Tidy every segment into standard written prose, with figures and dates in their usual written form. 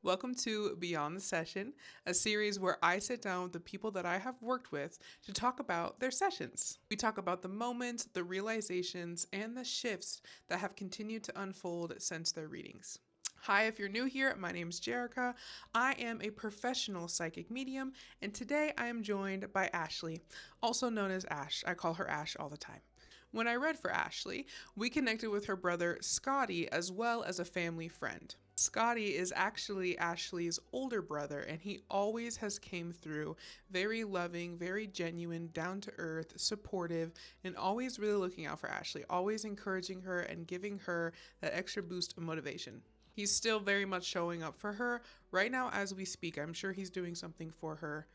Welcome to Beyond the Session, a series where I sit down with the people that I have worked with to talk about their sessions. We talk about the moments, the realizations, and the shifts that have continued to unfold since their readings. Hi, if you're new here, my name is Jerica. I am a professional psychic medium, and today I am joined by Ashley, also known as Ash. I call her Ash all the time. When I read for Ashley, we connected with her brother Scotty as well as a family friend. Scotty is actually Ashley's older brother, and he always has came through very loving, very genuine, down to earth, supportive, and always really looking out for Ashley, always encouraging her and giving her that extra boost of motivation. He's still very much showing up for her right now as we speak. I'm sure he's doing something for her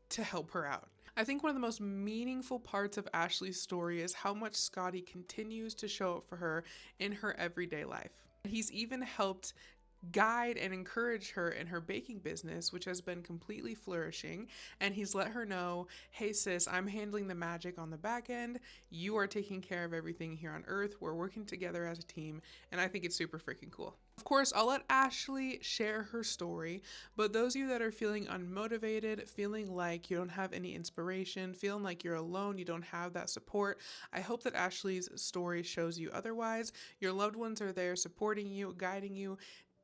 to help her out. I think one of the most meaningful parts of Ashley's story is how much Scotty continues to show up for her in her everyday life. He's even helped guide and encourage her in her baking business, which has been completely flourishing. And he's let her know, hey sis, I'm handling the magic on the back end. You are taking care of everything here on earth. We're working together as a team. And I think it's super freaking cool. Of course, I'll let Ashley share her story, but those of you that are feeling unmotivated, feeling like you don't have any inspiration, feeling like you're alone, you don't have that support, I hope that Ashley's story shows you otherwise. Your loved ones are there supporting you, guiding you,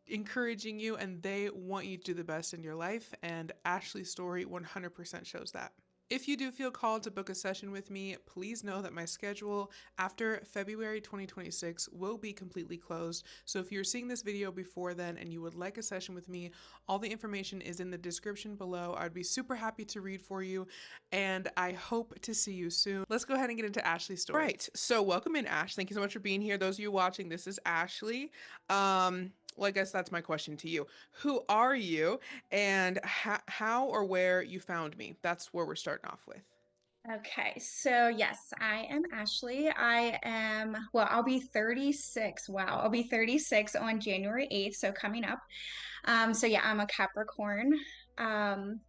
encouraging you, and they want you to do the best in your life, and Ashley's story 100% shows that. If you do feel called to book a session with me, please know that my schedule after February 2026 will be completely closed. So if you're seeing this video before then and you would like a session with me, all the information is in the description below. I'd be super happy to read for you, and I hope to see you soon. Let's go ahead and get into Ashley's story. Right, so welcome in, Ash. Thank you so much for being here. Those of you watching, this is Ashley. Well, I guess that's my question to you. Who are you, and how or where you found me? That's where we're starting off with. Okay, so yes, I am Ashley. I'll be 36. Wow, I'll be 36 on January 8th, so coming up. So yeah, I'm a Capricorn. Um,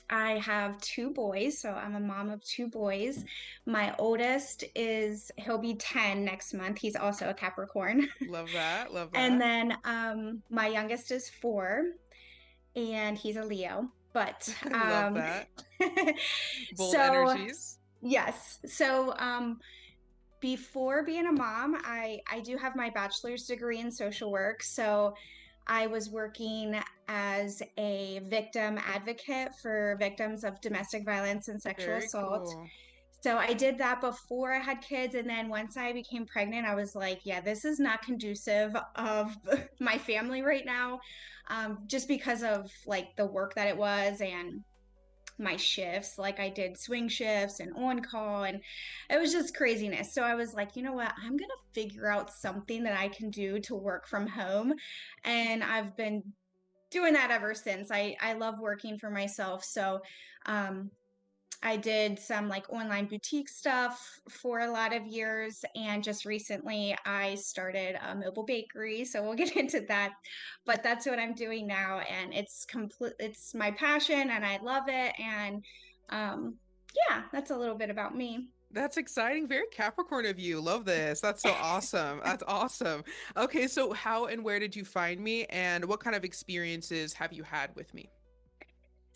I have two boys, so I'm a mom of two boys. My oldest he'll be 10 next month. He's also a Capricorn. Love that. Love And that. then my youngest is 4, and he's a Leo. But I love that. Bold so energies. yes. Before being a mom, I do have my bachelor's degree in social work. So I was working as a victim advocate for victims of domestic violence and sexual Very assault. cool. So I did that before I had kids. And then once I became pregnant, I was like, yeah, this is not conducive of my family right now, just because of like the work that it was and my shifts. Like I did swing shifts and on call, and it was just craziness. So I was like, you know what, I'm gonna figure out something that I can do to work from home. And I've been doing that ever since. I love working for myself. So um I did some like online boutique stuff for a lot of years, and just recently I started a mobile bakery. So we'll get into that, but that's what I'm doing now, and it's my passion, and I love it. And um, yeah, that's a little bit about me. That's exciting. Very Capricorn of you. Love this. That's so awesome. That's awesome. Okay, so how and where did you find me, and what kind of experiences have you had with me?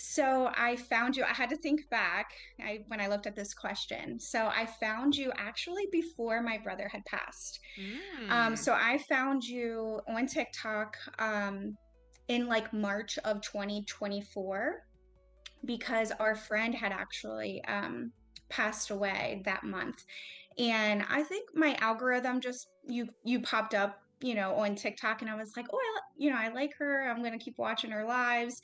So I found you. I had to think back when I looked at this question. So I found you actually before my brother had passed. Mm, So I found you on TikTok in like March of 2024 because our friend had actually passed away that month. And I think my algorithm just you popped up, on TikTok, and I was like, oh, I like her. I'm gonna keep watching her lives.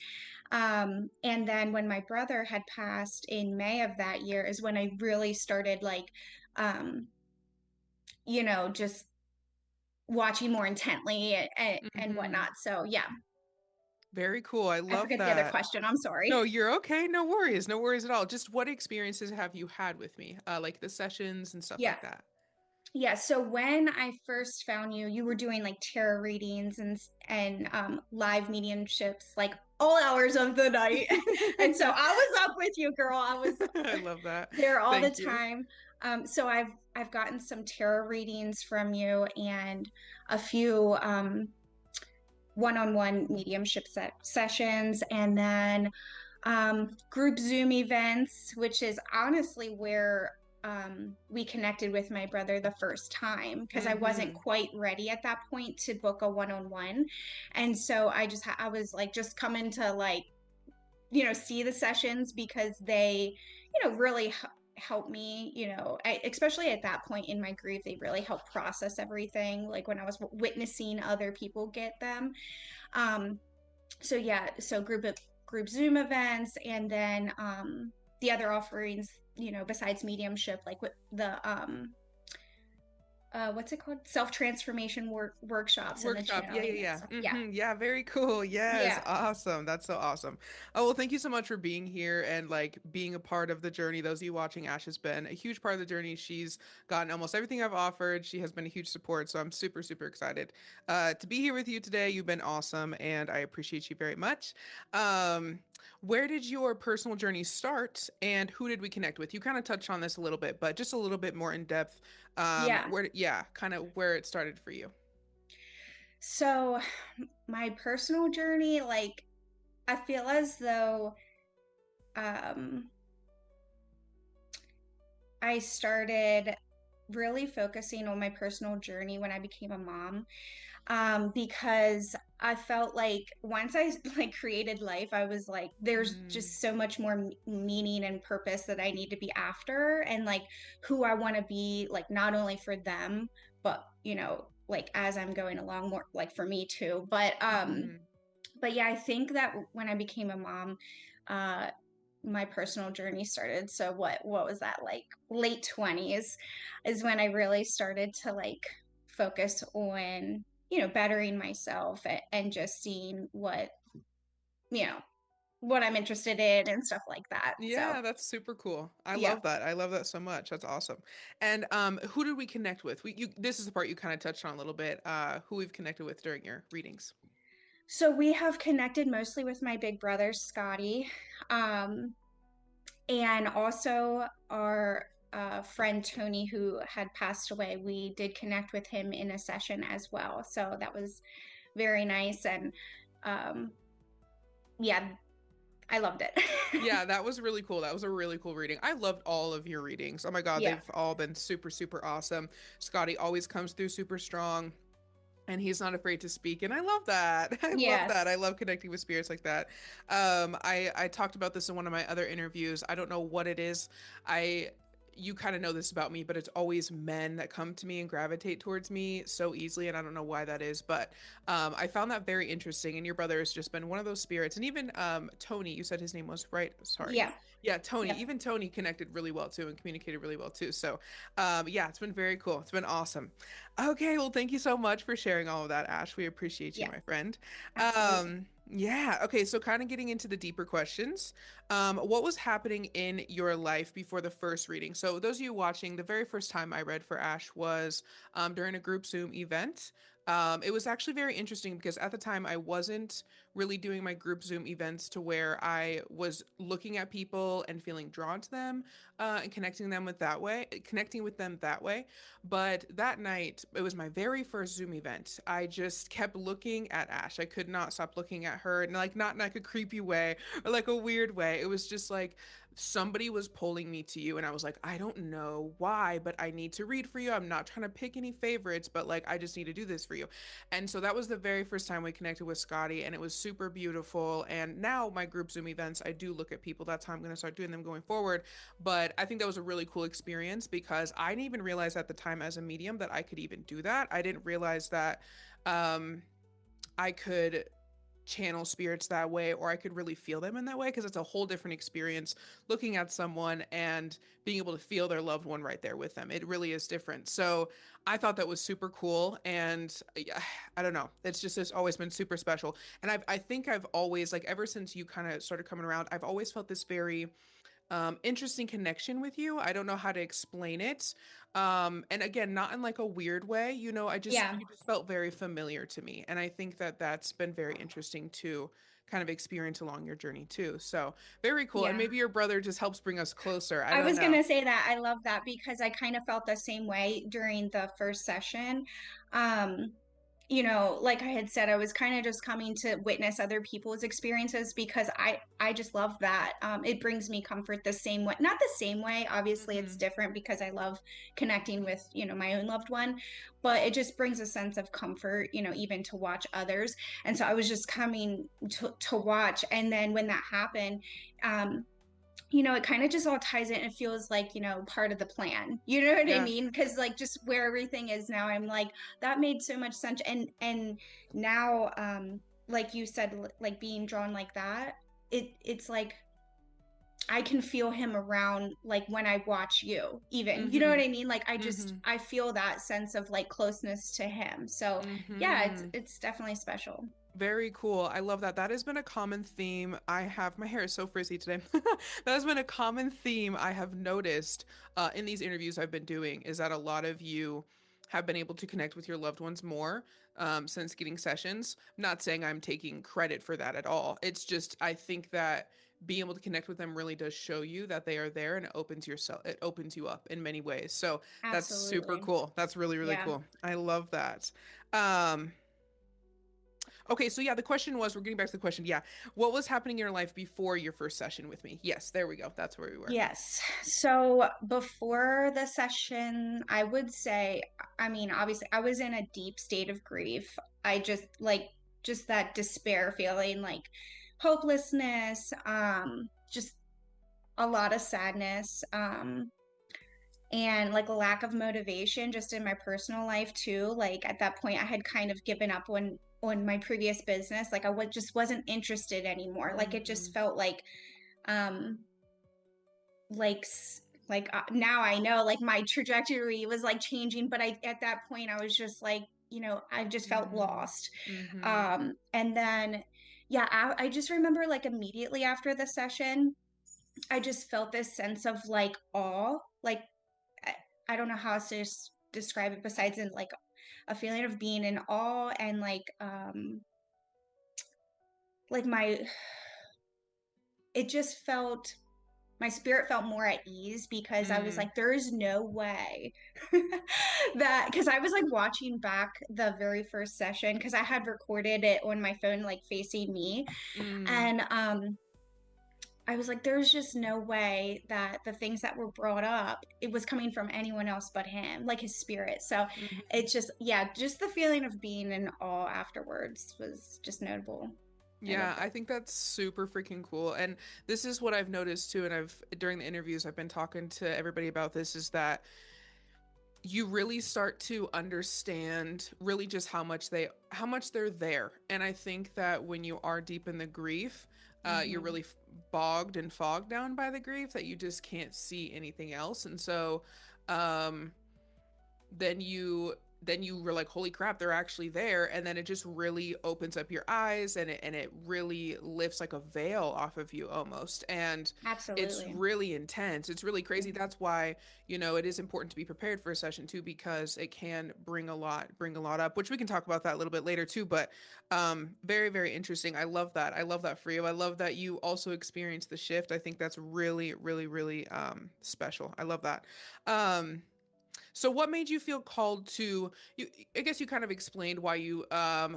And then when my brother had passed in May of that year is when I really started like, um, just watching more intently and hmm. whatnot. So yeah, Very cool. I I love forget the other that. question. I'm sorry. No, you're okay. No worries. No worries at all. Just what experiences have you had with me? Like the sessions and stuff Yeah. like that. Yeah. So when I first found you, you were doing like tarot readings and live mediumships like all hours of the night. And so I was up with you, girl. I was I love that. there all the Thank you. time. So I've gotten some tarot readings from you and a few one-on-one mediumship sessions, and then group Zoom events, which is honestly where we connected with my brother the first time because I wasn't Mm-hmm. quite ready at that point to book a one-on-one. And so I was like just coming to like, see the sessions because they, really help me, especially at that point in my grief, they really help process everything. Like when I was witnessing other people get them. Um, so yeah, so group Zoom events, and then the other offerings, besides mediumship, like with the what's it called? Self-transformation workshops and the Workshop. Yeah, yeah, channeling and yeah. stuff. Yeah. Yeah, very cool. Yes, Yeah. awesome. That's so awesome. Oh, well, thank you so much for being here and like being a part of the journey. Those of you watching, Ash has been a huge part of the journey. She's gotten almost everything I've offered. She has been a huge support, so I'm super, super excited to be here with you today. You've been awesome, and I appreciate you very much. Um, where did your personal journey start, and who did we connect with? You kind of touched on this a little bit, but just a little bit more in depth. Yeah. Yeah, kind of where it started for you. So my personal journey, like I feel as though um I started really focusing on my personal journey when I became a mom, because I felt like once I like created life, I was like, there's Mm. just so much more meaning and purpose that I need to be after, and like who I want to be, like not only for them, but like as I'm going along, more like for me too. Mhm. But yeah, I think that when I became a mom, uh, my personal journey started. So what was that, like late 20s is when I really started to like focus on, bettering myself and just seeing you know, what I'm interested in and stuff like that. So, Yeah, that's super cool. I yeah. love that. I love that so much. That's awesome. And who did we connect with? This is the part you kind of touched on a little bit. Who we've connected with during your readings. So we have connected mostly with my big brother, Scotty. Um, and also our friend Tony, who had passed away. We did connect with him in a session as well, so that was very nice. And um, yeah, I loved it. Yeah, that was really cool. That was a really cool reading. I loved all of your readings. Oh my God, Yeah. they've all been super, super awesome. Scotty always comes through super strong. And he's not afraid to speak, and I love that. I love that. Yes. I love connecting with spirits like that. I talked about this in one of my other interviews. I don't know what it is. I You kind of know this about me, but it's always men that come to me and gravitate towards me so easily, and I don't know why that is, but I found that very interesting. And your brother has just been one of those spirits, and even Tony, you said his name was right. Sorry, Yeah. yeah, Tony. Yep. Even Tony connected really well too and communicated really well too. So, yeah, it's been very cool. It's been awesome. Okay, well, thank you so much for sharing all of that, Ash. We appreciate you, Yeah. my friend. Absolutely. Yeah, okay, so kind of getting into the deeper questions. What was happening in your life before the first reading? So, those of you watching, the very first time I read for Ash was during a group Zoom event. It was actually very interesting because at the time I wasn't really doing my group Zoom events to where I was looking at people and feeling drawn to them and connecting with them that way. But that night, it was my very first Zoom event. I just kept looking at Ash. I could not stop looking at her, and like not in like a creepy way or like a weird way. It was just like somebody was pulling me to you, and I was like, I don't know why, but I need to read for you. I'm not trying to pick any favorites, but like I just need to do this for you. And so that was the very first time we connected with Scotty, and it was super beautiful. And now my group Zoom events, I do look at people. That's how I'm going to start doing them going forward. But I think that was a really cool experience because I didn't even realize at the time as a medium that I could even do that. I didn't realize that um, I could channel spirits that way or I could really feel them in that way because it's a whole different experience looking at someone and being able to feel their loved one right there with them. It really is different. So I thought that was super cool and I don't know. It's always been super special. And I think I've always like ever since you kind of started coming around, I've always felt this very interesting connection with you. I don't know how to explain it. And again, not in like a weird way, Yeah. you just felt very familiar to me. And I think that that's been very interesting to kind of experience along your journey too. So very cool. And Yeah. maybe your brother just helps bring us closer. I I don't was know. gonna say that I love that because I kind of felt the same way during the first session. Um, like I had said, I was kind of just coming to witness other people's experiences because I just love that. It brings me comfort the same way, not the same way. Obviously, it's Mm-hmm. different because I love connecting with, my own loved one, but it just brings a sense of comfort, even to watch others. And so I was just coming to watch. And then when that happened, um, it kind of just all ties in. It feels like, part of the plan. You know what I Yeah. mean? Because like just where everything is now, I'm like, that made so much sense. And now, like you said, like being drawn like that, it's like I can feel him around like when I watch you, even. You know Mm-hmm. what I mean? Like Mm-hmm. I feel that sense of like closeness to him. So yeah, Mm-hmm. it's definitely special. Very cool. I love that. That has been a common theme. My hair is so frizzy today. That has been a common theme I have noticed in these interviews I've been doing is that a lot of you have been able to connect with your loved ones more since getting sessions. I'm not saying I'm taking credit for that at all. It's just, I think that being able to connect with them really does show you that they are there and it opens you up in many ways. So that's super Absolutely. cool. That's really, really Yeah. cool. I love that. Um, Okay, so yeah, the question was, we're getting back to the question. Yeah. What was happening in your life before your first session with me? Yes, there we go. That's where we were. Yes. So before the session, I would say, I mean, obviously, I was in a deep state of grief. I just that despair feeling, like hopelessness, just a lot of sadness, and like a lack of motivation just in my personal life too. Like at that point, I had kind of given up on my previous business. Like just wasn't interested anymore. Like it just Mm-hmm. felt um, like now I know like my trajectory was like changing, but I at that point I was just like, I just felt Mm-hmm. lost. Mm-hmm. And then yeah, I just remember like immediately after the session, I just felt this sense of like awe. Like I, I don't know how else to describe it besides in like a feeling of being in awe and like my it just felt my spirit felt more at ease because I was Mm. like, there is no way that because I was like watching back the very first session because I had recorded it on my phone, like facing me. Mm. And I was like, there's just no way that the things that were brought up, it was coming from anyone else but him, like his spirit. So Mm-hmm. it's just, yeah, just the feeling of being in awe afterwards was just notable. I Yeah, loved I it. think that's super freaking cool. And this is what I've noticed too. And during the interviews, I've been talking to everybody about this is that you really start to understand really just how much they're there. And I think that when you are deep in the grief, you're Hmm. really bogged and fogged down by the grief that you just can't see anything else. And so um then you were like, holy crap, they're actually there. And then it just really opens up your eyes, and it really lifts like a veil off of you almost. And it's Absolutely. really intense. It's really crazy. Mhm. That's why, it is important to be prepared for a session too, because it can bring a lot up, which we can talk about that a little bit later too. But very, very interesting. I love that. I love that for you. I love that you also experienced the shift. I think that's really, really, really special. I love that. So what made you feel called to you I guess you kind of explained why you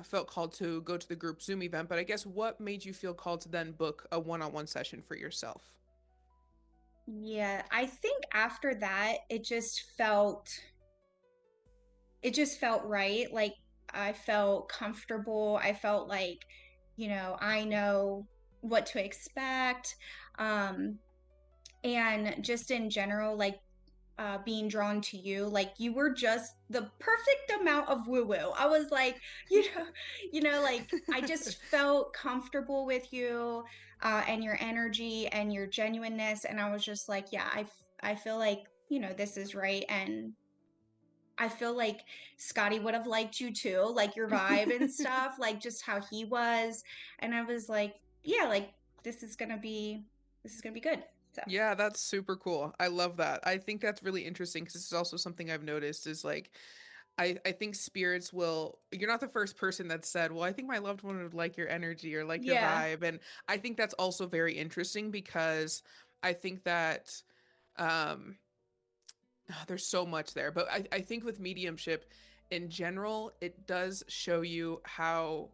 felt called to go to the group Zoom event, but I guess what made you feel called to then book a one-on-one session for yourself? Yeah, I think after that, it just felt right. Like I felt comfortable. I felt like, I know what to expect. Um, and just in general, like being drawn to you, like you were just the perfect amount of woo-woo. I was like, you know, like I just felt comfortable with you, and your energy and your genuineness. And I was just like, yeah, I feel like, this is right. And I feel like Scotty would have liked you too, like your vibe and stuff, like just how he was. And I was like, yeah, like this is gonna be good. So Yeah, that's super cool. I love that. I think that's really interesting because this is also something I've noticed is like I think spirits will you're not the first person that said, well, I think my loved one would like your energy or like your yeah, vibe. And I think that's also very interesting because I think that um there's so much there, but I think with mediumship, in general, it does show you how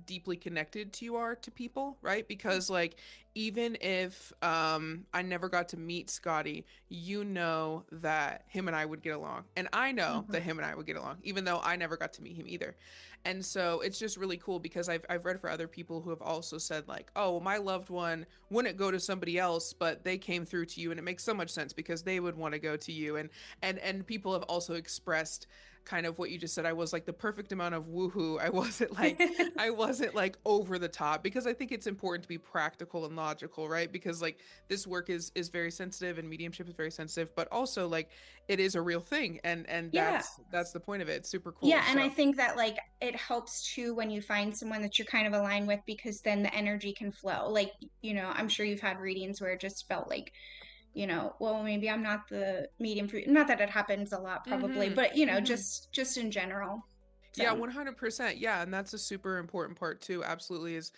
deeply connected you are to people, right? Because like even if I never got to meet Scotty, you know that him and I would get along. And I know that Mhm. him and I would get along, even though I never got to meet him either. And so it's just really cool because I've read for other people who have also said like, "Oh, well, my loved one wouldn't go to somebody else, but they came through to you." And it makes so much sense because they would want to go to you. And people have also expressed kind of what you just said. I was like the perfect amount of woohoo. I wasn't like over the top because I think it's important to be practical and logical, right? Because like this work is very sensitive and mediumship is very sensitive, but also like it is a real thing, and Yeah. that's the point of it. It's super cool. Yeah, and So I think that like it helps too when you find someone that you're kind of aligned with because then the energy can flow. Like, I'm sure you've had readings where it just felt like, well, maybe I'm not the medium for, not that it happens a lot probably, mm-hmm. but Mm-hmm. just in general. Yeah, So, 100%. Yeah, and that's a super important part too. Absolutely is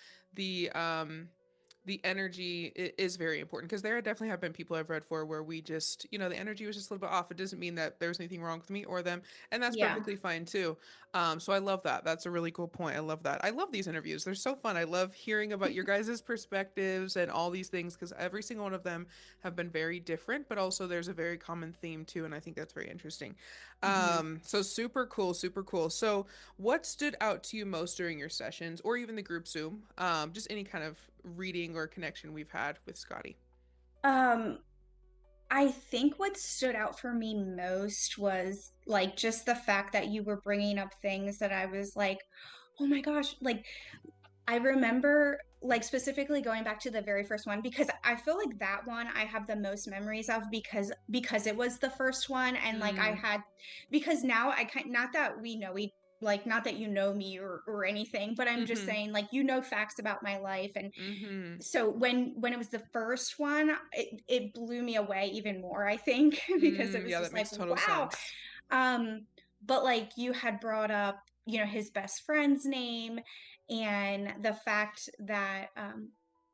the energy is very important because there definitely have been people I've read for where we just, the energy was just a little bit off. It doesn't mean that there's anything wrong with me or them, and that's yeah. perfectly fine too. So I love that. That's a really cool point. I love that. I love these interviews. They're so fun. I love hearing about your guys' perspectives and all these things because every single one of them have been very different, but also there's a very common theme too, and I think that's very interesting. Mhm. So super cool, super cool. So what stood out to you most during your sessions or even the group Zoom? Just any kind of reading or connection we've had with Scotty. Um, I think what stood out for me most was like just the fact that you were bringing up things that I was like, oh my gosh, like I remember like specifically going back to the very first one because I feel like that one I have the most memories of because it was the first one and like I Mm, had because now I kind not that we know we like not that you know me or anything, but I'm just mm-hmm. saying like facts about my life. And Mm-hmm. so when it was the first one, it blew me away even more, I think, because it was Yeah, just that like, makes total wow. sense. But like you had brought up, his best friend's name and the fact that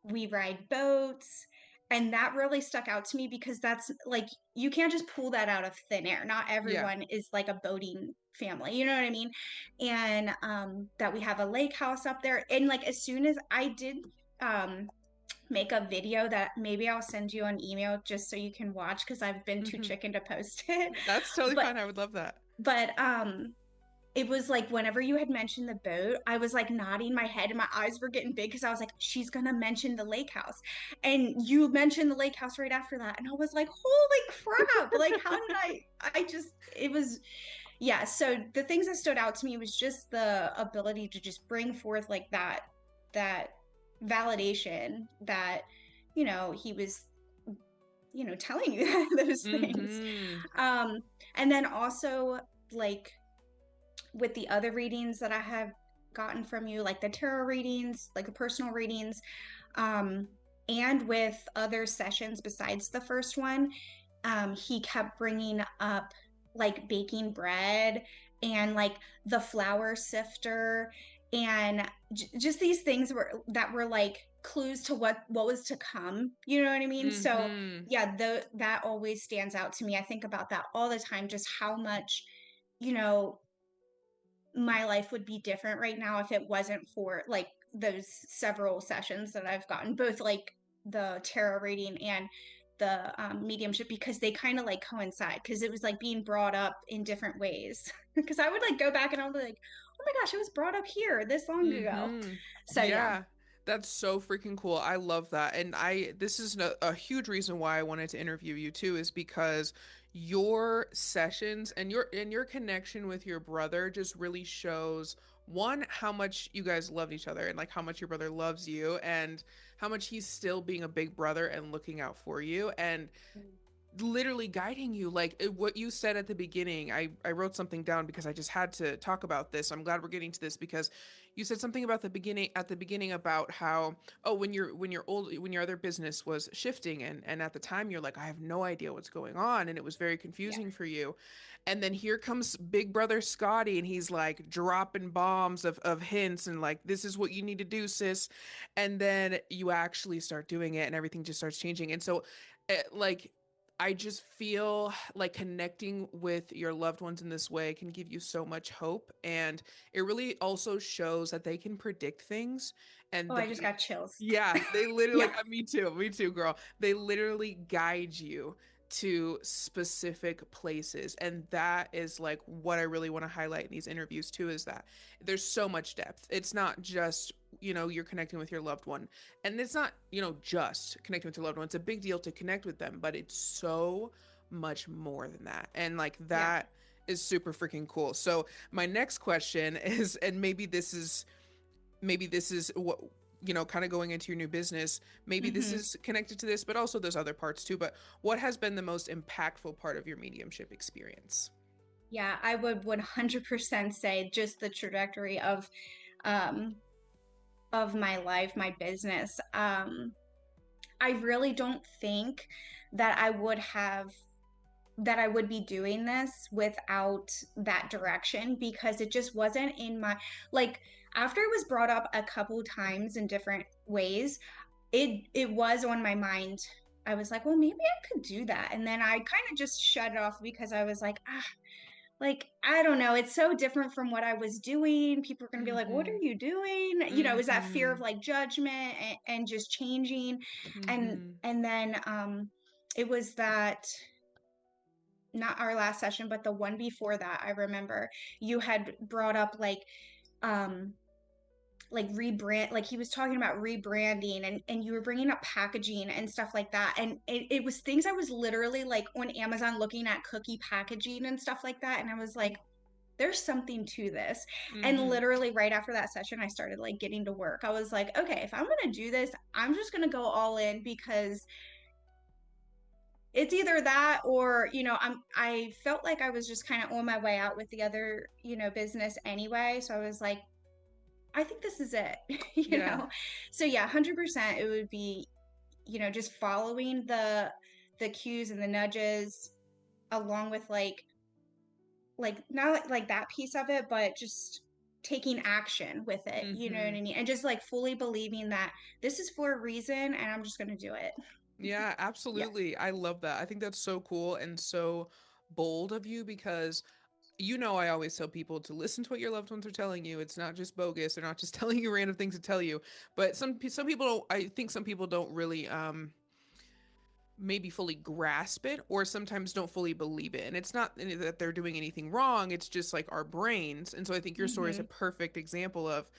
we ride boats. And that really stuck out to me because that's like, you can't just pull that out of thin air. Not Yeah. everyone is like a boating family, you know what I mean? And that we have a lake house up there. And like, as soon as I did um, make a video that maybe I'll send you an email just so you can watch because I've been too Mm-hmm. chicken to post it. That's totally But fine. I would love that. it was like whenever you had mentioned the boat, I was like nodding my head and my eyes were getting big because I was like, she's gonna mention the lake house. And you mentioned the lake house right after that. And I was like, holy crap. Like, how did I just, it was, yeah. So the things that stood out to me was just the ability to just bring forth like that validation that, he was, telling you those things. Mm-hmm. Um, and then also like, with the other readings that I have gotten from you, like the tarot readings, like the personal readings, um, and with other sessions besides the first one, he kept bringing up like baking bread and like the flour sifter and just these things that were like clues to what was to come, you know what I mean? So Mm-hmm. yeah, that always stands out to me. I think about that all the time, just how much, you know my life would be different right now if it wasn't for like those several sessions that I've gotten, both like the tarot reading and the mediumship, because they kind of like coincide because it was like being brought up in different ways. Because I would like go back and I'll be like, oh my gosh, it was brought up here this long ago. Mm-hmm. So yeah. Yeah. That's so freaking cool. I love that. And this is a huge reason why I wanted to interview you too, is because your sessions and your connection with your brother just really shows one, how much you guys love each other and like how much your brother loves you and how much he's still being a big brother and looking out for you. And literally guiding you like what you said at the beginning. I wrote something down because I just had to talk about this. I'm glad we're getting to this because you said something about the beginning about how, oh, when your other business was shifting, and at the time you're like, I have no idea what's going on, and it was very Yeah. confusing for you. And then here comes big brother Scotty, and he's like dropping bombs of hints and like, this is what you need to do, sis. And then you actually start doing it and everything just starts changing. And so like I just feel like connecting with your loved ones in this way can give you so much hope. And it really also shows that they can predict things and Oh, I just they, got chills. yeah, they literally, Yeah. like, me too, girl. They literally guide you to specific places. And that is like what I really want to highlight in these interviews too, is that there's so much depth. It's not just, you're connecting with your loved one, and it's not, just connecting with your loved one. It's a big deal to connect with them, but it's so much more than that. And like Yeah. that is super freaking cool. So my next question is, and maybe this is what, kind of going into your new business, maybe this Hmm. is connected to this, but also there's other parts too. But what has been the most impactful part of your mediumship experience? Yeah, I would 100% say just the trajectory um of my life, my business. I really don't think that I would be doing this without that direction, because it just wasn't in my, like, after it was brought up a couple times in different ways, it was on my mind. I was like, well, maybe I could do that. And then I kind of just shut it off because I was like, I don't know, it's so different from what I was doing. People are going to be like, what are Mm-hmm. you doing? Is that fear of Mm-hmm. like judgment and just changing. and Mm-hmm. and then it was that, not our last session, but the one before that, I remember you had brought up um like rebrand, like he was talking about rebranding, and you were bringing up packaging and stuff like that, and it was things I was literally like on Amazon looking at cookie packaging and stuff like that, and I was like, there's something to this. And Mm-hmm. literally right after that session, I started like getting to work. I was like, okay, if I'm gonna do this, I'm just gonna go all in, because it's either that or, I felt like I was just kind of on my way out with the other, business anyway. So I was like, I think this is it, you Yeah. know? So yeah, 100% it would be, just following the cues and the nudges, along with like not like that piece of it, but just taking action with it, you know what Mm-hmm. I mean? And just like fully believing that this is for a reason and I'm just going to do it. Yeah, Yeah. absolutely. I love that. I think that's so cool and so bold of you because I always tell people to listen to what your loved ones are telling you. It's not just bogus. They're not just telling you random things to tell you. But some people don't, I think some people don't really maybe fully grasp it, or sometimes don't fully believe it. And it's not that they're doing anything wrong, it's just like our brains. And so I think your story is a Hmm. perfect example of,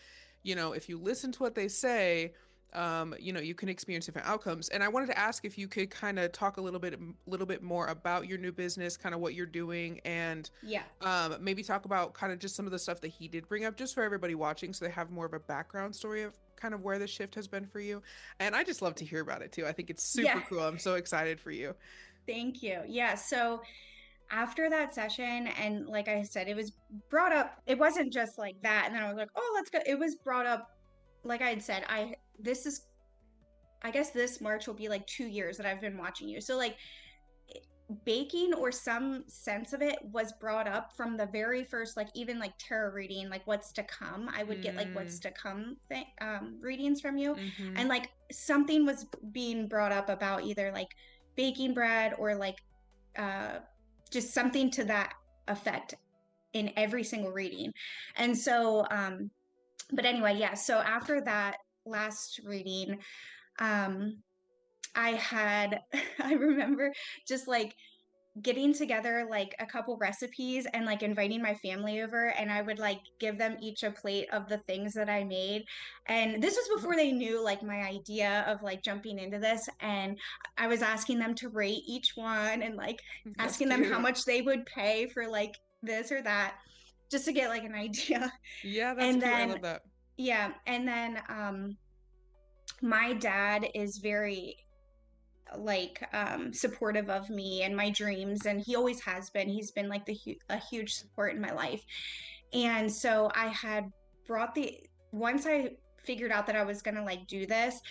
if you listen to what they say, you can experience different outcomes. And I wanted to ask if you could kind of talk a little bit more about your new business, kind of what you're doing, and Yeah. maybe talk about kind of just some of the stuff that he did bring up, just for everybody watching, so they have more of a background story of kind of where the shift has been for you. And I just love to hear about it too. I think it's super Yeah. cool. I'm so excited for you. Thank you. Yeah. So after that session, and like I said, it was brought up, it wasn't just like that. And then I was like, oh, let's go. It was brought up, like I had said, this is, I guess this March will be like 2 years that I've been watching you. So like baking, or some sense of it, was brought up from the very first, like even like tarot reading, like what's to come. I would get like what's Mm, to come readings from you. mm-hmm. And like something was being brought up about either like baking bread, or like uh just something to that effect in every single reading. And so but anyway, yeah, so after that last reading, um I had I remember just like getting together like a couple recipes and like inviting my family over, and I would like give them each a plate of the things that I made. And this was before they knew like my idea of like jumping into this, and I was asking them to rate each one, and like That's asking them how cute. much they would pay for like this or that, just to get like an idea. Yeah, that's And cute. I then love that. yeah, and then my dad is very like supportive of me and my dreams, and he always has been. He's been like a huge support in my life. And so I had brought the once I figured out that I was going to like do this,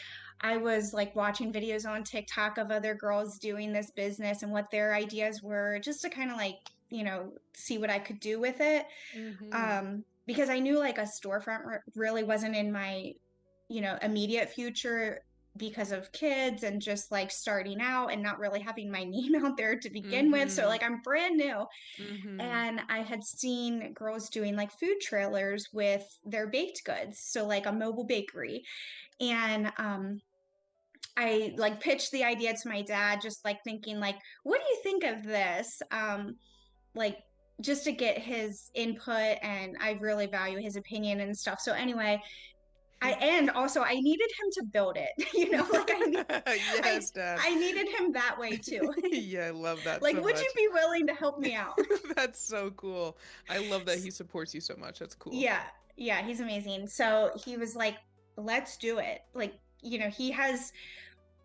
I was like watching videos on TikTok of other girls doing this business and what their ideas were, just to kind of like, see what I could do with it. Mm-hmm. Because I knew like a storefront really wasn't in my, immediate future. because of kids and just like starting out and not really having my name out there to begin with. So Mm-hmm. like I'm brand new, Mm-hmm. and I had seen girls doing like food trailers with their baked goods, so like a mobile bakery. And I like pitched the idea to my dad, just like thinking like, what do you think of this? Like just to get his input, and I really value his opinion and stuff. So anyway, and also I needed him to build it. Like I Yes, Dad. I needed him that way too. Yeah, I love that Like, so would you much. be willing to help me out? That's so cool. I love that he supports you so much. That's cool. Yeah, yeah, he's amazing. So he was like, let's do it. Like, he has,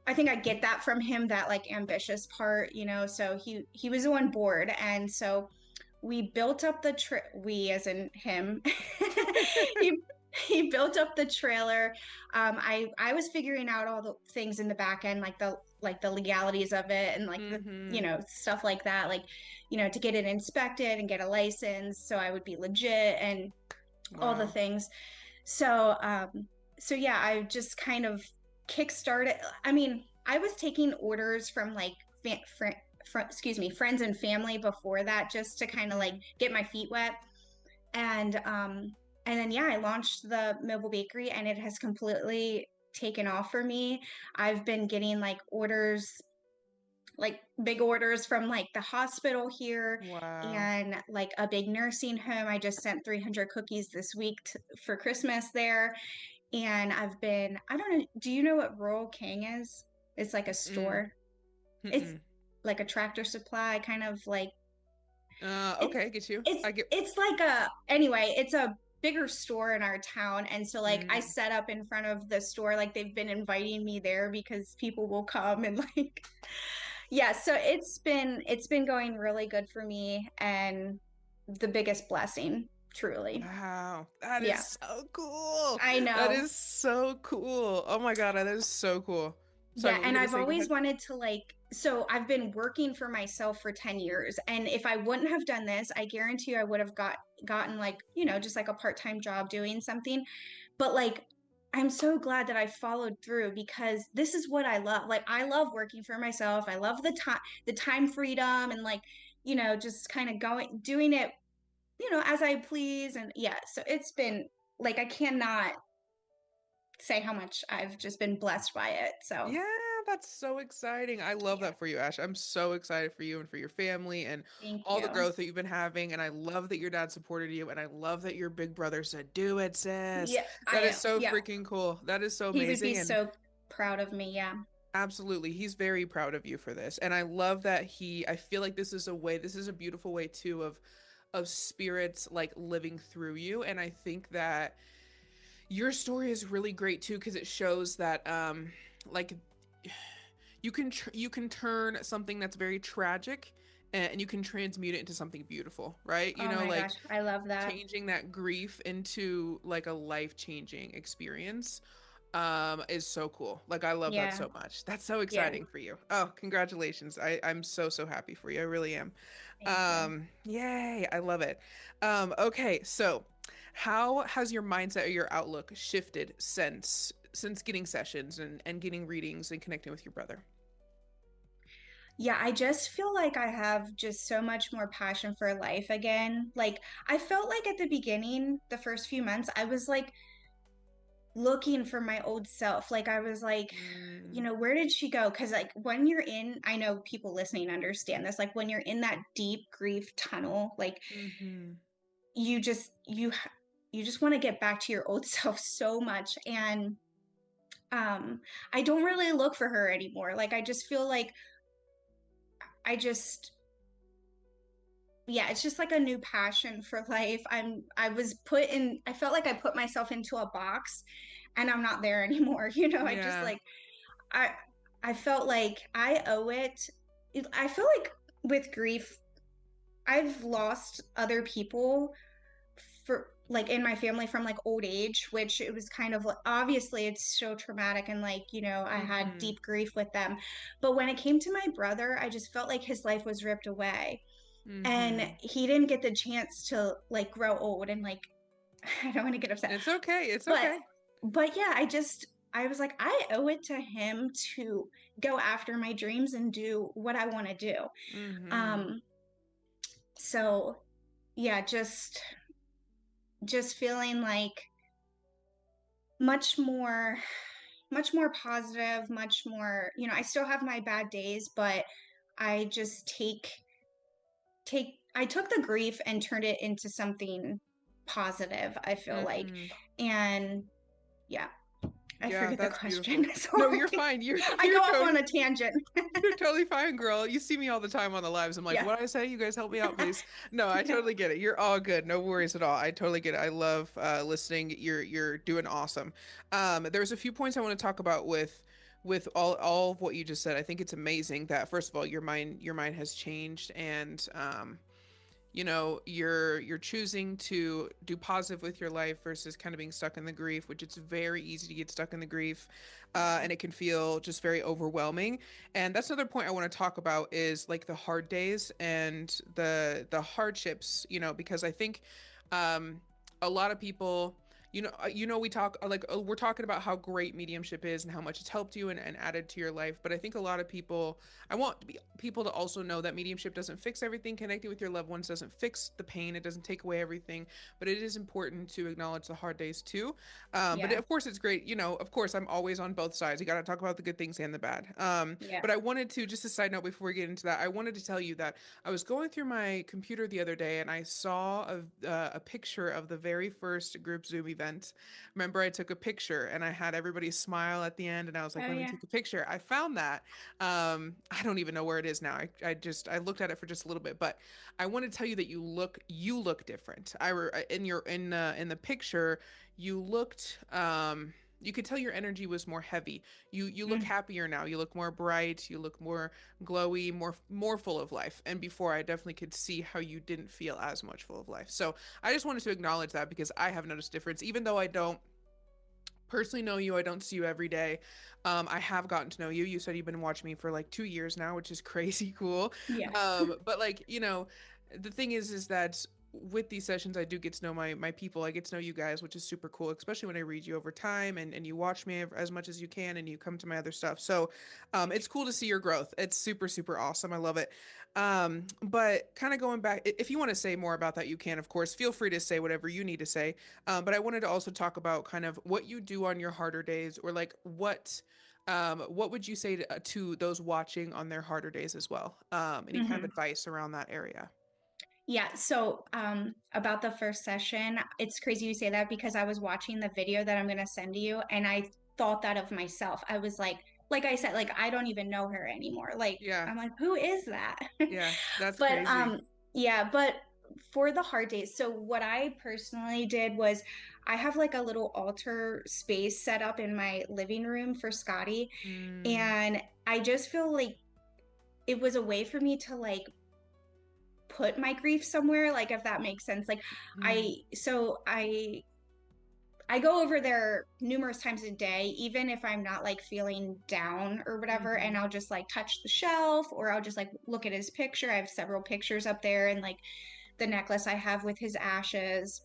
I think I get that from him, that like ambitious part, so he was on board. And so we built up we as in him. he he built up the trailer. I was figuring out all the things in the back end, like the legalities of it, and like the Mm-hmm. stuff like that, like to get it inspected and get a license, so I would be legit and all the Wow. things. So yeah, I just kind of kickstarted. I mean, I was taking orders from like excuse me, friends and family before that, just to kind of like Mm-hmm. get my feet wet. And then yeah, I launched the mobile bakery, and it has completely taken off for me. I've been getting like orders, like big orders from like the hospital here, Wow. and like a big nursing home. I just sent 300 cookies this week for Christmas there. And I don't know, do you know what Rural King is? It's like a Mm. store. It's Mm-mm. like a Tractor Supply, kind of like it, Okay, get you. it's I get. it's like anyway, it's a bigger store in our town. And so like I Mm. set up in front of the store, like they've been inviting me there because people will come and like yeah, so it's been going really good for me, and the biggest blessing, truly. Wow, that is Yeah, so cool. I That know. is so cool. Oh my God, that is so cool. Sorry, Yeah, what were and you gonna I've say? Go always ahead. wanted to so I've been working for myself for 10 years. And if I wouldn't have done this, I guarantee you I would have gotten like, just like a part-time job doing something. But like I'm so glad that I followed through, because this is what I love. Like I love working for myself. I love the time freedom, and like, just kind of doing it, as I please. And yeah, so it's been like I cannot say how much I've just been blessed by it. So, Yeah, that's so exciting. I love yeah. that for you, Ash. I'm so excited for you and for your family and Thank all the you. growth that you've been having. And I love that your dad supported you. And I love that your big brother said, "Do it, sis." Yeah, That is I so yeah. freaking cool. That is so He would be amazing. And so proud of me. Yeah. absolutely, he's very proud of you for this. And I love that I feel like this is a beautiful way too of spirits like living through you. And I think that your story is really great too because it shows that like you can turn something that's very tragic and you can transmute it into something beautiful, right? Oh my Like gosh, I love that. changing that grief into like a life-changing experience is so cool. Like I love that Yeah. so much. That's so Yeah. exciting for you. Oh, congratulations. I'm so happy for you. I really am. Thank you. Yay, I love it. Okay, so how has your mindset or your outlook shifted since getting sessions and getting readings and connecting with your brother? Yeah, I just feel like I have just so much more passion for life again. Like I felt like at the beginning, the first few months, I was like looking for my old self. Like I was like, Mm, where did she go? Because like when you're in, I know people listening understand this, like when you're in that deep grief tunnel, like mm-hmm. you just you just want to get back to your old self so much. And I don't really look for her anymore. Like I just feel like I just yeah, it's just like a new passion for life. I felt like I put myself into a box, and I'm not there anymore. I just Yeah. like I I felt like I owe it. I feel like with grief, I've lost other people for like in my family from like old age, which it was kind of like obviously it's so traumatic, and like, I had Mm-hmm. deep grief with them. But when it came to my brother, I just felt like his life was ripped away, and Mm-hmm. he didn't get the chance to like grow old and like I don't want to get upset. It's okay. It's But okay. but yeah, I was like, I owe it to him to go after my dreams and do what I want to do. Mm-hmm. Um, so yeah, just feeling like much more much more positive, much more, I still have my bad days, but I just I took the grief and turned it into something positive, I feel like. Mm-hmm. And yeah, I Yeah, forget the that's beautiful. question. No, you're Sorry. fine. You're I go you're off on totally a tangent. you're totally fine, girl. You see me all the time on the lives. I'm like, Yeah. what I say? You guys help me out, please. No, I Yeah. totally get it. You're all good. No worries at all. I totally get it. I love listening. You're doing awesome. There's a few points I want to talk about with all of what you just said. I think it's amazing that first of all your mind has changed and you're choosing to do positive with your life versus kind of being stuck in the grief, which it's very easy to get stuck in the grief, Yeah. and it can feel just very overwhelming. And that's another point I want to talk about is like the hard days and the hardships, because I think um a lot of people, we talk like we're talking about how great mediumship is and how much it's helped you and added to your life, but I think a lot of people, I want people to also know that mediumship doesn't fix everything. Connecting with your loved ones doesn't fix the pain. It doesn't take away everything, but it is important to acknowledge the hard days too. But Yeah. of course, it's great. Of course, I'm always on both sides. You got to talk about the good things and the bad. Yeah. But I wanted to, just a side note before we get into that, I wanted to tell you that I was going through my computer the other day and I saw a picture of the very first group Zoom event. Remember, I took a picture and I had everybody smile at the end, and I was like, Oh let me yeah. take a picture. I found that. I don't even know where it is now. I looked at it for just a little bit, but I want to tell you that you look different. In the picture, you looked you could tell your energy was more heavy. You look Mm. happier now. You look more bright. You look more glowy, more full of life. And before, I definitely could see how you didn't feel as much full of life. So I just wanted to acknowledge that because I have noticed a difference, even though I don't personally know you. I don't see you every day. I have gotten to know you. You said you've been watching me for like 2 years now, which is crazy cool. Yeah. But like, the thing is that with these sessions, I do get to know my people. I get to know you guys, which is super cool, especially when I read you over time and you watch me as much as you can and you come to my other stuff. So it's cool to see your growth. It's super, super awesome. I love it. But kind of going back, if you want to say more about that, you can, of course. Feel free to say whatever you need to say. But I wanted to also talk about kind of what you do on your harder days, or like what would you say to those watching on their harder days as well? Any kind of Hmm. advice around that area? Yeah, so about the first session, it's crazy you say that because I was watching the video that I'm gonna send to you and I thought that of myself. I was like I said, like I don't even know her anymore. Like Yeah, I'm like, who is that? yeah, that's But crazy. yeah, but for the hard days, so what I personally did was I have like a little altar space set up in my living room for Scotty, Mm, and I just feel like it was a way for me to like put my grief somewhere, like if that makes sense. Like mm, I go over there numerous times a day, even if I'm not like feeling down or whatever, and mm-hmm, I'll just like touch the shelf or I'll just like look at his picture. I have several pictures up there and like the necklace I have with his ashes.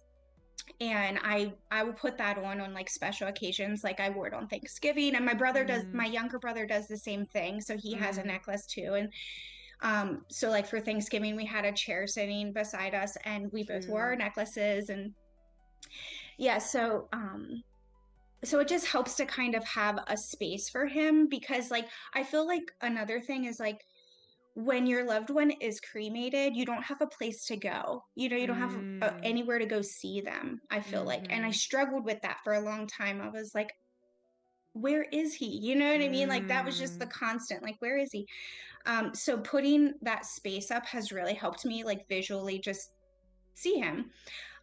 And I will put that on like special occasions, like I wore it on Thanksgiving, and mm, my younger brother does the same thing, so he has a mm, necklace too. And so like for Thanksgiving, we had a chair sitting beside us and we both wore our cute. necklaces. And yeah, so it just helps to kind of have a space for him because like I feel like another thing is like when your loved one is cremated, you don't have a place to go. You don't have Mm, anywhere to go see them, I feel like. And I mm-hmm, struggled with that for a long time. I was like, where is he? You know what I mean? Like that was just the mm, constant, like, where is he? So putting that space up has really helped me like visually just see him.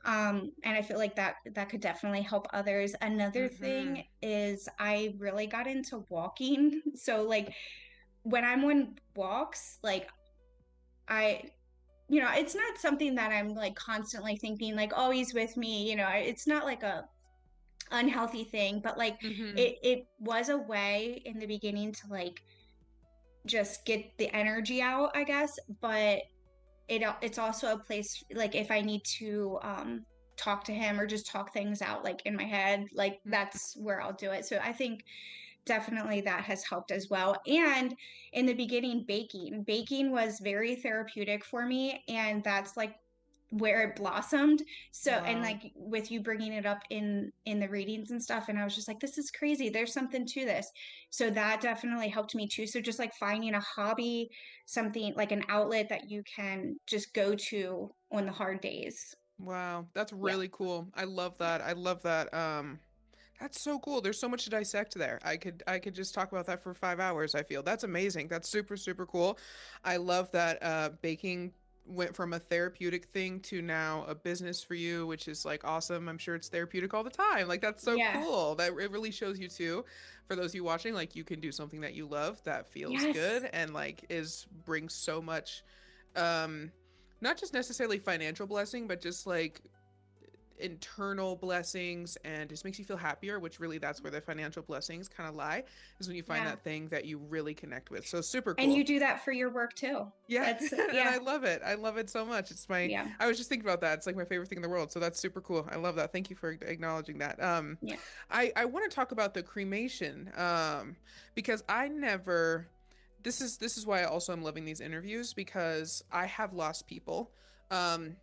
And I feel like that could definitely help others. Another mm-hmm, thing is I really got into walking. So like when I'm on walks, like I it's not something that I'm like constantly thinking like, oh, he's with me. It's not like a unhealthy thing, but like mm-hmm, it was a way in the beginning to like just get the energy out, I guess. But it's also a place like if I need to talk to him or just talk things out like in my head. Like that's where I'll do it. So I think definitely that has helped as well. And in the beginning, baking was very therapeutic for me. And that's like where it blossomed. So, and Wow. like with you bringing it up in the readings and stuff, and I was just like, this is crazy, there's something to this. So that definitely helped me too. So just like finding a hobby, something like an outlet that you can just go to on the hard days. Wow. That's Yeah. really cool. I love that. I love that. That's so cool. There's so much to dissect there. I could just talk about that for 5 hours, I feel. That's amazing. That's super, super cool. I love that baking went from a therapeutic thing to now a business for you, which is like awesome. I'm sure it's therapeutic all the time. Like that's so Yeah. cool. That it really shows you too, for those of you watching, like you can do something that you love that feels Yes. good and like is brings so much um not just necessarily financial blessing, but just like internal blessings and just makes you feel happier, which really that's where the financial blessings kind of lie, is when you find Yeah. that thing that you really connect with. So super And cool. you do that for your work too. Yeah, That's, and yeah. I love it. I love it so much. It's my Yeah. I was just thinking about that. It's like my favorite thing in the world. So that's super cool. I love that. Thank you for acknowledging that. Yeah. I want to talk about the cremation because I never this is why I also am loving these interviews, because I have lost people. Um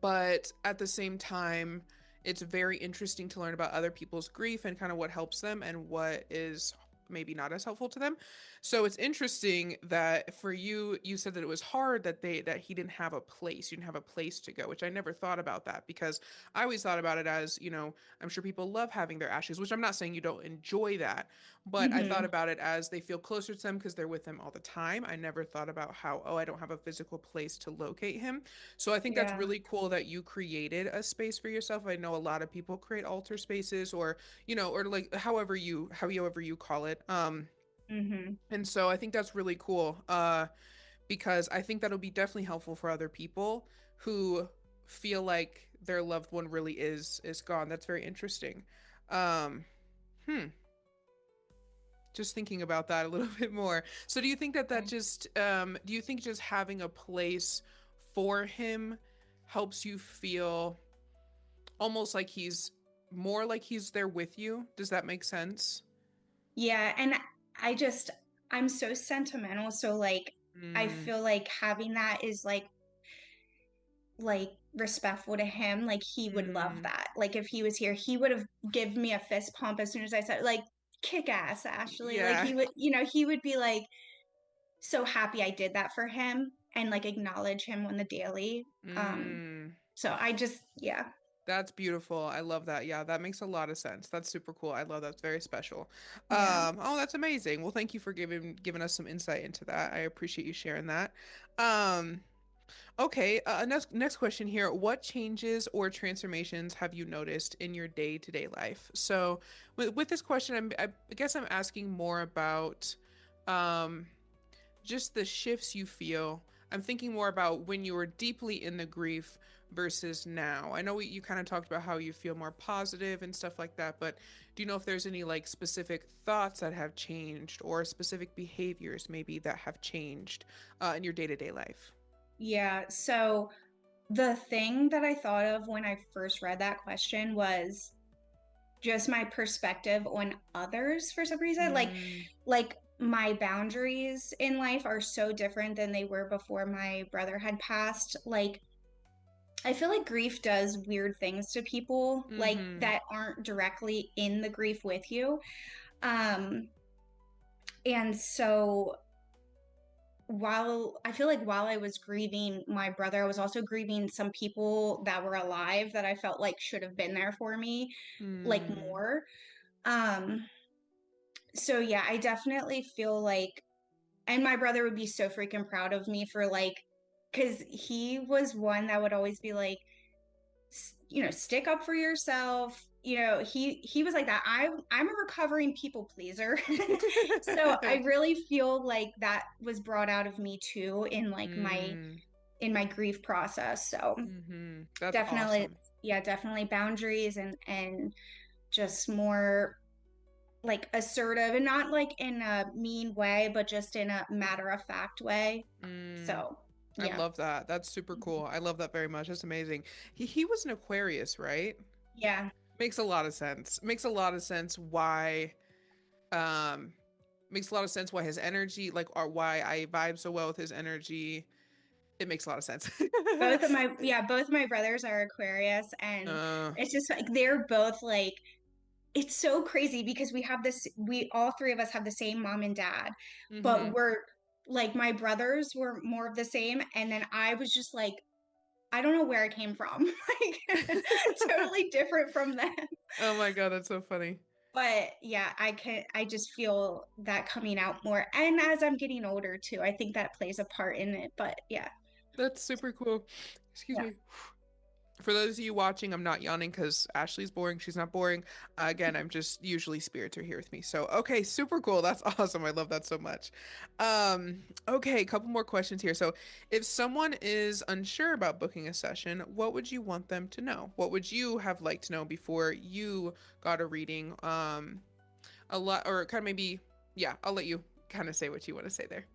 but at the same time, it's very interesting to learn about other people's grief and kind of what helps them and what is maybe not as helpful to them. So it's interesting that for you, you said that it was hard that he didn't have a place. You didn't have a place to go, which I never thought about that, because I always thought about it as, I'm sure people love having their ashes, which I'm not saying you don't enjoy that, but I thought Hmm. about it as they feel closer to them because they're with them all the time. I never thought about how, oh, I don't have a physical place to locate him. So I think that's Yeah. really cool that you created a space for yourself. I know a lot of people create altar spaces, or or like however you call it. Hmm. And so I think that's really cool. Because I think that'll be definitely helpful for other people who feel like their loved one really is gone. That's very interesting. Um, hmm. Just thinking about that a little bit more. So do you think that just do you think just having a place for him helps you feel almost like he's more like he's there with you? Does that make sense? Yeah, and I just I'm so sentimental, so like I Mm, feel like having that is like respectful to him. Like he would love mm, that. Like if he was here, he would have given me a fist pump as soon as I said like kick ass, Ashley. Like yeah. he would, he would be like so happy I did that for him and like acknowledge him on the daily. Mm. So I just yeah. That's beautiful. I love that. Yeah, that makes a lot of sense. That's super cool. I love that. It's very special. Yeah. Oh, that's amazing. Well, thank you for giving us some insight into that. I appreciate you sharing that. Um, okay, next question here. What changes or transformations have you noticed in your day-to-day life? So, with this question, I guess I'm asking more about um just the shifts you feel. I'm thinking more about when you were deeply in the grief versus now. I know you kind of talked about how you feel more positive and stuff like that, but do you know if there's any like specific thoughts that have changed or specific behaviors maybe that have changed in your day to day life? Yeah. So the thing that I thought of when I first read that question was just my perspective on others for some reason. Mm, Like my boundaries in life are so different than they were before my brother had passed. Like I feel like grief does weird things to people like mm-hmm. that aren't directly in the grief with you. Um and so while I feel like while I was grieving my brother, I was also grieving some people that were alive that I felt like should have been there for me like Mm, more. Um so yeah, I definitely feel like, and my brother would be so freaking proud of me for like, because he was one that would always be like, stick up for yourself. He was like that. I'm a recovering people pleaser, so I really feel like that was brought out of me too in like my mm, in my grief process. So mm-hmm. That's definitely, awesome. yeah, definitely boundaries and just more like assertive and not like in a mean way, but just in a matter of fact way. Mm. So, I Yeah. love that. That's super cool. I love that very much. That's amazing. He was an Aquarius, right? Yeah. Makes a lot of sense. Makes a lot of sense why um makes a lot of sense why his energy, like, or why I vibe so well with his energy. It makes a lot of sense. Both of my brothers are Aquarius, and uh it's just like they're both like, it's so crazy because we all three of us have the same mom and dad, but mhm. we're like, my brothers were more of the same, and then I was just like, I don't know where I came from. Like totally different from them. Oh my God, that's so funny. But yeah, I just feel that coming out more. And as I'm getting older too, I think that plays a part in it. But yeah. That's super cool. Excuse Yeah. me. For those of you watching, I'm not yawning because Ashley's boring. She's not boring. Again, I'm just usually spirits are here with me. So, okay, super cool. That's awesome. I love that so much. Okay, a couple more questions here. So, if someone is unsure about booking a session, what would you want them to know? What would you have liked to know before you got a reading? A lot, or kind of maybe, yeah, I'll let you kind of say what you want to say there.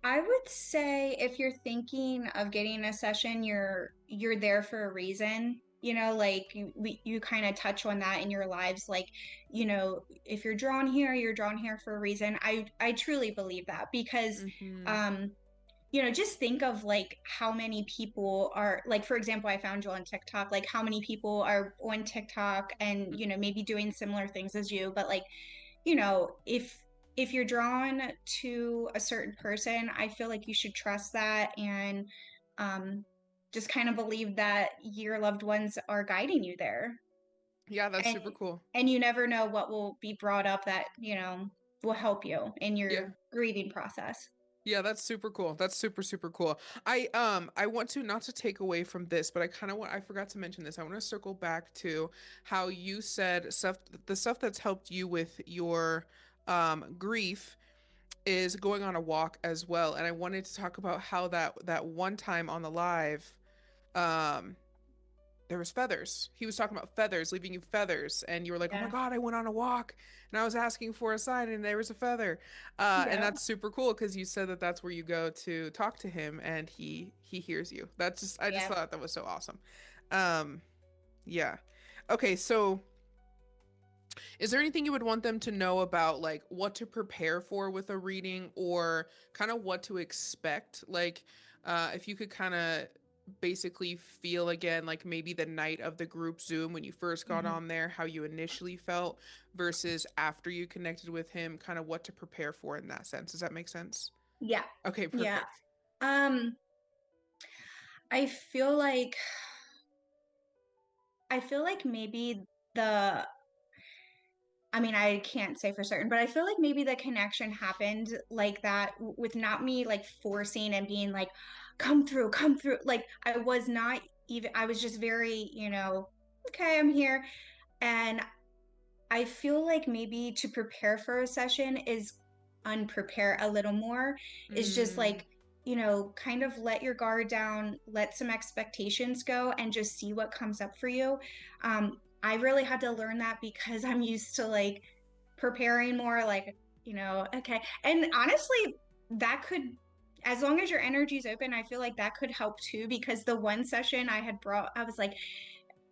I would say if you're thinking of getting a session, you're there for a reason. You know, like you kind of touch on that in your lives. Like, if you're drawn here, you're drawn here for a reason. I truly believe that because, Mm-hmm. um, just think of like how many people are like, for example, I found you on TikTok, like how many people are on TikTok and, maybe doing similar things as you, but like, if you're drawn to a certain person, I feel like you should trust that and um just kind of believe that your loved ones are guiding you there. Yeah, that's And super cool. and you never know what will be brought up that, will help you in Yeah. your grieving process. Yeah, that's super cool. That's super super cool. I want to, not to take away from this, but I forgot to mention this. I want to circle back to how you said stuff, the stuff that's helped you with your grief is going on a walk as well. And I wanted to talk about how that one time on the live um there was feathers. He was talking about feathers, leaving you feathers, and you were like, "Oh my Yeah. God, I went on a walk and I was asking for a sign, and there was a feather." And Yeah. that's super cool because you said that that's where you go to talk to him, and he hears you. That's just, I just Yeah. thought that was so awesome. Um, yeah. Okay, so is there anything you would want them to know about, like, what to prepare for with a reading, or kind of what to expect? Like, if you could kind of basically feel again, like maybe the night of the group Zoom when you first got Mhm. on there, how you initially felt versus after you connected with him, kind of what to prepare for in that sense. Does that make sense? Yeah. Okay, Yeah. perfect. Um, I feel like maybe the I mean, I can't say for certain, but I feel like maybe the connection happened like that with not me like forcing and being like, come through, come through. Like I was not even, I was just very, okay, I'm here. And I feel like maybe to prepare for a session is unprepare a little more, is just Mm, like, kind of let your guard down, let some expectations go, and just see what comes up for you. I really had to learn that because I'm used to like preparing more, like, okay. And honestly, that could, as long as your energy is open, I feel like that could help too. Because the one session I had brought, I was like,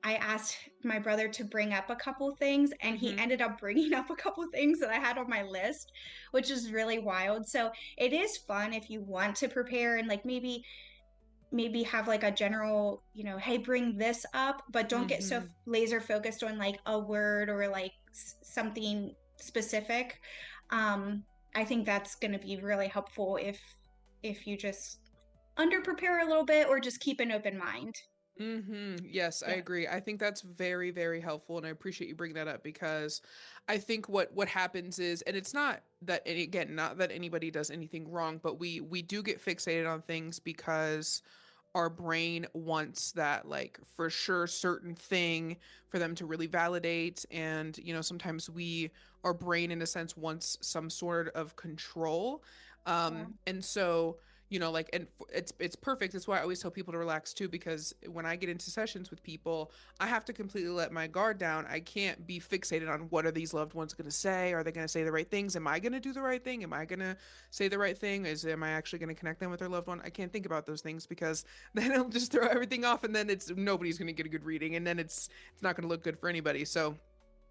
I asked my brother to bring up a couple things, and he mm-hmm, ended up bringing up a couple things that I had on my list, which is really wild. So it is fun if you want to prepare and like maybe have like a general, hey, bring this up, but don't get so mm-hmm. laser focused on like a word or like something specific. I think that's going to be really helpful if you just under prepare a little bit or just keep an open mind. Mm-hmm. Yes, I Yeah. agree. I think that's very, very helpful, and I appreciate you bringing that up because I think what happens is, and it's not that any, again, not that anybody does anything wrong, but we do get fixated on things because our brain wants that, like, for sure certain thing for them to really validate, and sometimes our brain in a sense wants some sort of control. Yeah. And so like, and it's perfect. That's why I always tell people to relax too, because when I get into sessions with people, I have to completely let my guard down. I can't be fixated on what are these loved ones going to say. Are they going to say the right things? Am I going to do the right thing? Am I going to say the right thing? Am I actually going to connect them with their loved one? I can't think about those things, because then it'll just throw everything off, and then it's nobody's going to get a good reading, and then it's not going to look good for anybody.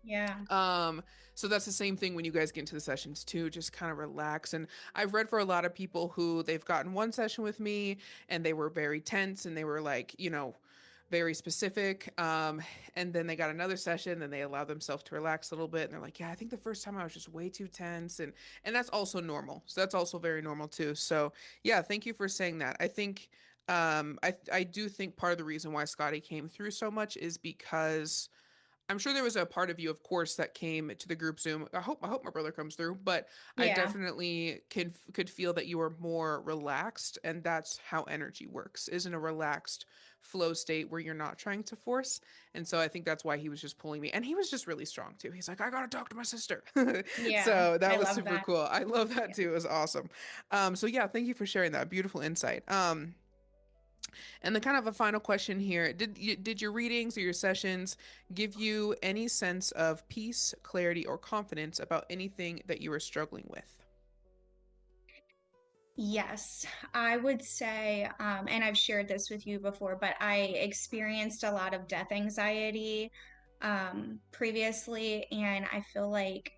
Yeah. Um, so that's the same thing when you guys get into the sessions too, just kind of relax. And I've read for a lot of people who they've gotten one session with me and they were very tense and they were like, very specific. And then they got another session and they allowed themselves to relax a little bit. And they're like, yeah, I think the first time I was just way too tense. And that's also normal. So that's also very normal too. So yeah, thank you for saying that. I think, I do think part of the reason why Scotty came through so much is because I'm sure there was a part of you, of course, that came to the group Zoom. I hope my brother comes through, but I Yeah. definitely could feel that you were more relaxed, and that's how energy works, is in a relaxed flow state where you're not trying to force. And so I think that's why he was just pulling me, and he was just really strong too. He's like, I gotta talk to my sister. Yeah. So that I was love super that. cool. I love that Yeah. too. It was awesome. So yeah, thank you for sharing that beautiful insight. And then kind of a final question here. Did your readings or your sessions give you any sense of peace, clarity, or confidence about anything that you were struggling with? Yes, I would say, and I've shared this with you before, but I experienced a lot of death anxiety previously, and I feel like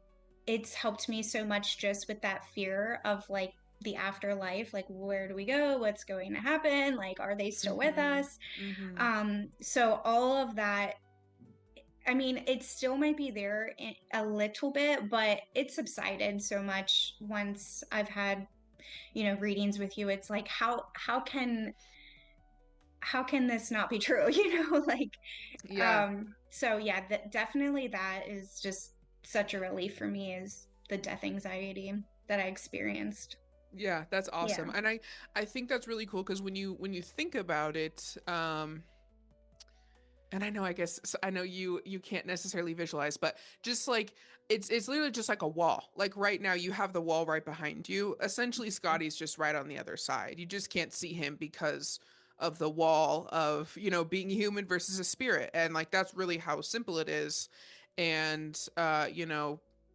it's helped me so much just with that fear of like the afterlife, like where do we go? What's going to happen? Like, are they still with Mm-hmm. us? Mm-hmm. So all of that, I mean, it still might be there a little bit, but it subsided so much once I've had readings with you. It's like how can this not be true? Like Yeah. so yeah, definitely that is just such a relief for me, is the death anxiety that I experienced. Yeah, that's awesome. Yeah. And I think that's really cool because when you think about it, and I know, I guess, so I know you can't necessarily visualize, but just like it's literally just like a wall. Like right now you have the wall right behind you. Essentially Scotty's just right on the other side. You just can't see him because of the wall of, being human versus a spirit. And like that's really how simple it is. And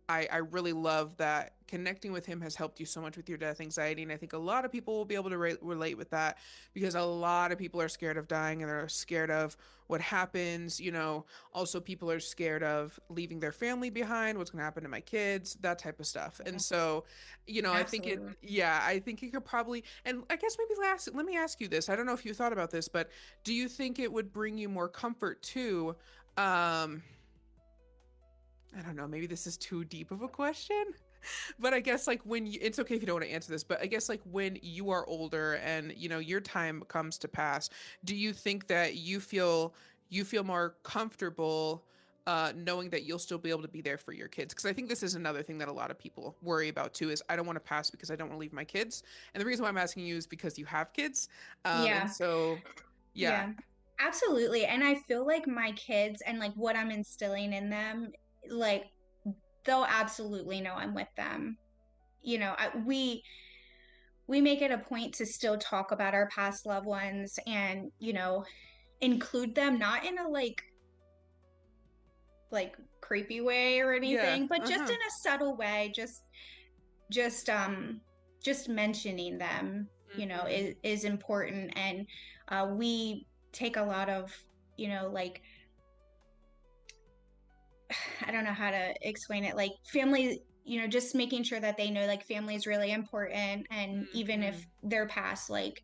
I really love that connecting with him has helped you so much with your death anxiety. And I think a lot of people will be able to relate with that, because a lot of people are scared of dying and they're scared of what happens. Also people are scared of leaving their family behind, what's going to happen to my kids, that type of stuff. And Yeah, so, I think absolutely. I think you could probably, and I guess maybe let me ask you this. I don't know if you thought about this, but do you think it would bring you more comfort too? I don't know, maybe this is too deep of a question, but I guess like it's okay if you don't want to answer this, but I guess like when you are older and your time comes to pass, do you think that you feel more comfortable knowing that you'll still be able to be there for your kids? Because I think this is another thing that a lot of people worry about too, is I don't want to pass because I don't want to leave my kids. And the reason why I'm asking you is because you have kids. And Yeah. so yeah. Yeah. Absolutely. And I feel like my kids and like what I'm instilling in them, like they'll absolutely know I'm with them. We make it a point to still talk about our past loved ones, and include them, not in a like creepy way or Yeah. anything, but just in Uh-huh. a subtle way, just just mentioning them, Hmm. is important. And we take a lot of, like, I don't know how to explain it, like family, just making sure that they know like family is really important, and even if Hmm. they're past, like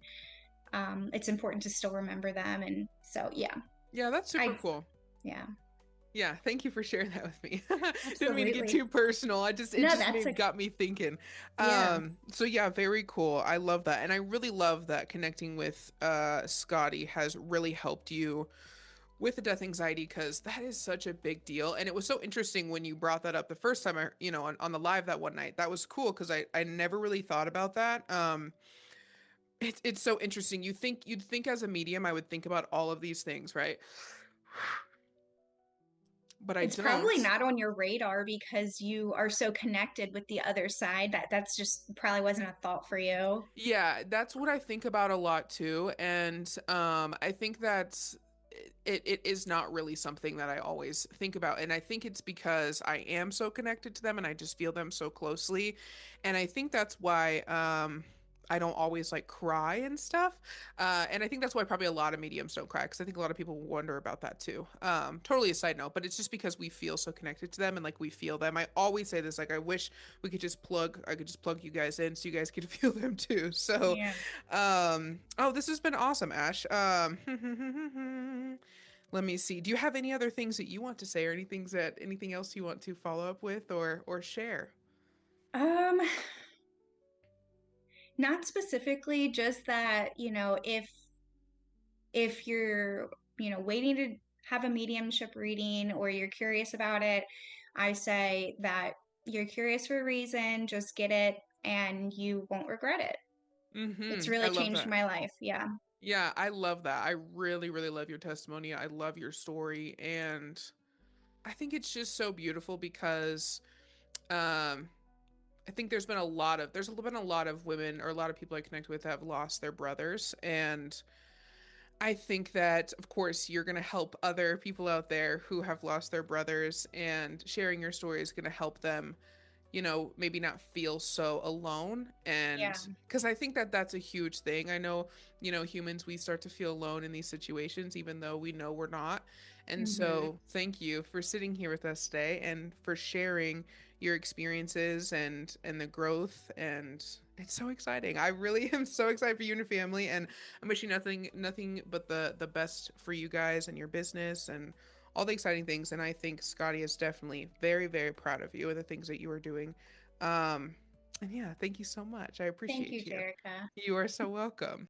it's important to still remember them. And so yeah, Yeah, that's super I cool. yeah, Yeah, thank you for sharing that with me. Didn't mean to get absolutely. too personal. It No, just that's a got me thinking. yeah. So yeah, very cool. I love that. And I really love that connecting with Scotty has really helped you with the death anxiety, because that is such a big deal. And it was so interesting when you brought that up the first time on the live that one night. That was cool because I never really thought about that. It's so interesting. You'd think as a medium I would think about all of these things, right? but I It's probably don't. not on your radar because you are so connected with the other side that that's just probably wasn't a thought for you. Yeah, that's what I think about a lot too. And I think that's it is not really something that I always think about. And I think it's because I am so connected to them and I just feel them so closely. And I think that's why I don't always like cry and stuff. And I think that's why probably a lot of mediums don't cry because I think a lot of people wonder about that too. Totally a side note, but it's just because we feel so connected to them and like we feel them. I always say this, like I wish I could just plug you guys in so you guys could feel them too. So, Yeah. oh, this has been awesome, Ash. Let me see. Do you have any other things that you want to say or anything else you want to follow up with or share? Um, Not specifically, just that, if you're, waiting to have a mediumship reading or you're curious about it, I say that you're curious for a reason, just get it and you won't regret it. It's Mm-hmm. I really love changed that. my life. Yeah. Yeah, I love that. I really, really love your testimony. I love your story. And I think it's just so beautiful because um I think there's been a lot of women or a lot of people I connect with that have lost their brothers. And I think that, of course, you're going to help other people out there who have lost their brothers, and sharing your story is going to help them, maybe not feel so alone. Yeah. And because I think that that's a huge thing. I know, humans, we start to feel alone in these situations, even though we know we're not. And Hmm. so, thank you for sitting here with us today and for sharing your experiences and the growth. And it's so exciting. I really am so excited for you and your family, and I'm wishing nothing but the best for you guys and your business and all the exciting things. And I think Scotty is definitely very, very proud of you and the things that you are doing. Um, and yeah, thank you so much. I Thank you, appreciate you. Jerica. You are so welcome.